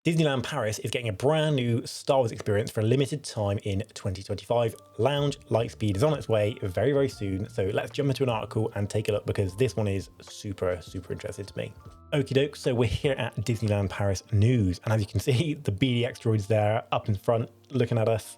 Disneyland Paris is getting a brand new Star Wars experience for a limited time in 2025. Lounge Lightspeed is on its way very, very soon. So let's jump into an article and take a look because this one is super, super interesting to me. Okie doke, so we're here at Disneyland Paris News. And as you can see, the BDX droids there up in front looking at us.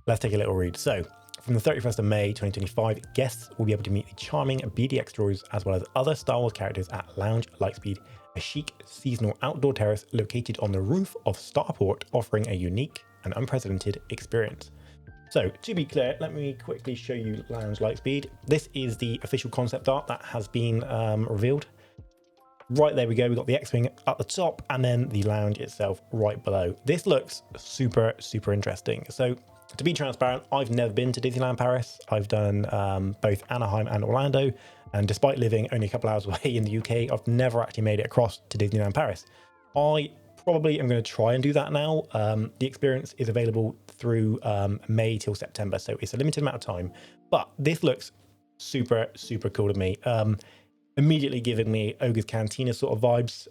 Let's take a little read. So from the 31st of May 2025, guests will be able to meet the charming BDX droids as well as other Star Wars characters at Lounge Lightspeed, a chic seasonal outdoor terrace located on the roof of Starport, offering a unique and unprecedented experience. So to be clear, let me quickly show you Lounge Lightspeed. This is the official concept art that has been revealed. Right, there we go. We've got the X-Wing at the top and then the lounge itself right below. This looks super, super interesting. So to be transparent, I've never been to Disneyland Paris. I've done both Anaheim and Orlando. And despite living only a couple hours away in the UK, I've never actually made it across to Disneyland Paris. I probably am going to try and do that now. The experience is available through May till September, so it's a limited amount of time. But this looks super, super cool to me. Immediately giving me Ogre's Cantina sort of vibes.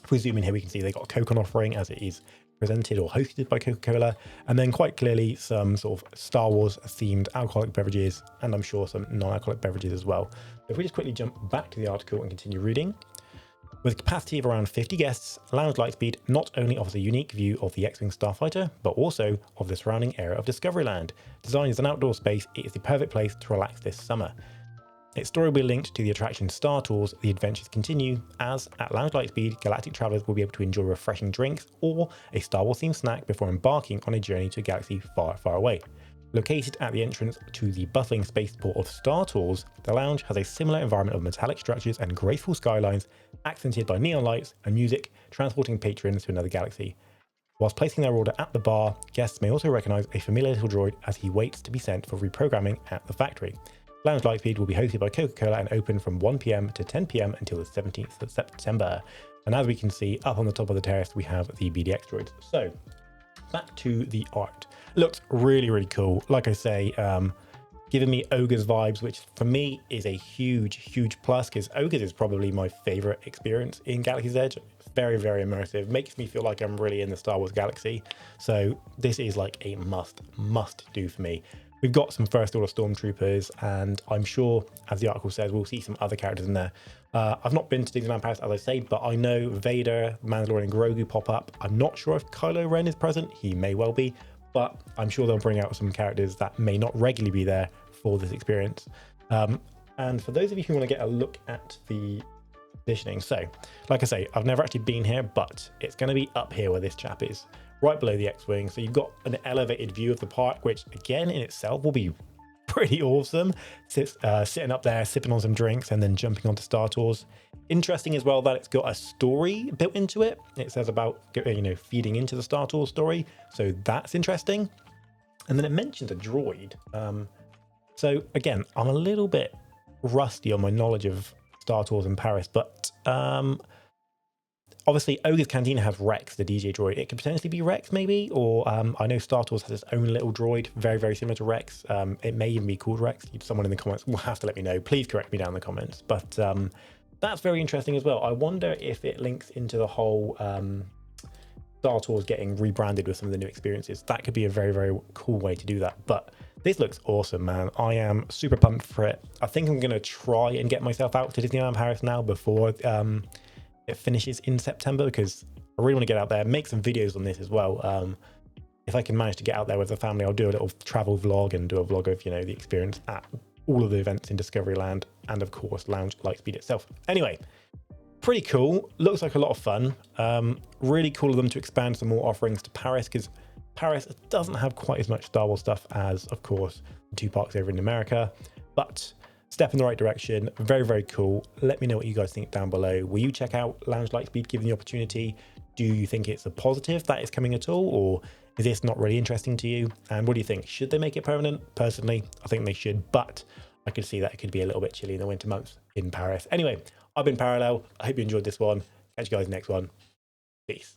If we zoom in here, we can see they got a Coke on offering as it is presented or hosted by Coca-Cola, and then quite clearly some sort of Star Wars themed alcoholic beverages, and I'm sure some non-alcoholic beverages as well. If we just quickly jump back to the article and continue reading. With a capacity of around 50 guests, Lounge Lightspeed not only offers a unique view of the X-Wing Starfighter, but also of the surrounding area of Discoveryland. Designed as an outdoor space, it is the perfect place to relax this summer. Its story will be linked to the attraction Star Tours. The adventures continue as at Lounge Lightspeed, galactic travelers will be able to enjoy refreshing drinks or a Star Wars themed snack before embarking on a journey to a galaxy far, far away. Located at the entrance to the bustling spaceport of Star Tours, the lounge has a similar environment of metallic structures and graceful skylines, accented by neon lights and music, transporting patrons to another galaxy. Whilst placing their order at the bar, guests may also recognise a familiar little droid as he waits to be sent for reprogramming at the factory. Lounge Lightspeed will be hosted by Coca-Cola and open from 1 PM to 10 PM until the 17th of September. And as we can see up on the top of the terrace, we have the BDX droids. So back to the art. Looks really, really cool. Like I say, giving me Ogre's vibes, which for me is a huge, huge plus because Ogre's is probably my favorite experience in Galaxy's Edge. It's very, very immersive. Makes me feel like I'm really in the Star Wars galaxy. So this is like a must do for me. We've got some First Order Stormtroopers, and I'm sure, as the article says, we'll see some other characters in there. I've not been to Disneyland Paris, as I say, but I know Vader, Mandalorian, and Grogu pop up. I'm not sure if Kylo Ren is present. He may well be, but I'm sure they'll bring out some characters that may not regularly be there for this experience. And for those of you who want to get a look at the positioning, so like I say, I've never actually been here, but it's going to be up here where this chap is, right below the X-Wing. So you've got an elevated view of the park, which again in itself will be pretty awesome. Sitting up there, sipping on some drinks and then jumping onto Star Tours. Interesting as well that it's got a story built into it. It says about, feeding into the Star Tours story. So that's interesting. And then it mentions a droid. So again, I'm a little bit rusty on my knowledge of Star Tours in Paris, but obviously, Ogre's Cantina has Rex, the DJ droid. It could potentially be Rex, maybe, or I know Star Tours has its own little droid, very, very similar to Rex. It may even be called Rex. Someone in the comments will have to let me know. Please correct me down in the comments. But that's very interesting as well. I wonder if it links into the whole Star Tours getting rebranded with some of the new experiences. That could be a very, very cool way to do that. But this looks awesome, man. I am super pumped for it. I think I'm going to try and get myself out to Disneyland Paris now before it finishes in September, because I really want to get out there, make some videos on this as well. If I can manage to get out there with the family, I'll do a little travel vlog and do a vlog of, the experience at all of the events in Discoveryland and of course Lounge Lightspeed itself. Anyway, pretty cool. Looks like a lot of fun. Really cool of them to expand some more offerings to Paris, because Paris doesn't have quite as much Star Wars stuff as, of course, the two parks over in America, but step in the right direction. Very, very cool. Let me know what you guys think down below. Will you check out Lounge Lightspeed given the opportunity? Do you think it's a positive that it's coming at all, or is this not really interesting to you? And what do you think? Should they make it permanent? Personally, I think they should, but I could see that it could be a little bit chilly in the winter months in Paris. Anyway, I've been Parallel. I hope you enjoyed this one. Catch you guys next one. Peace.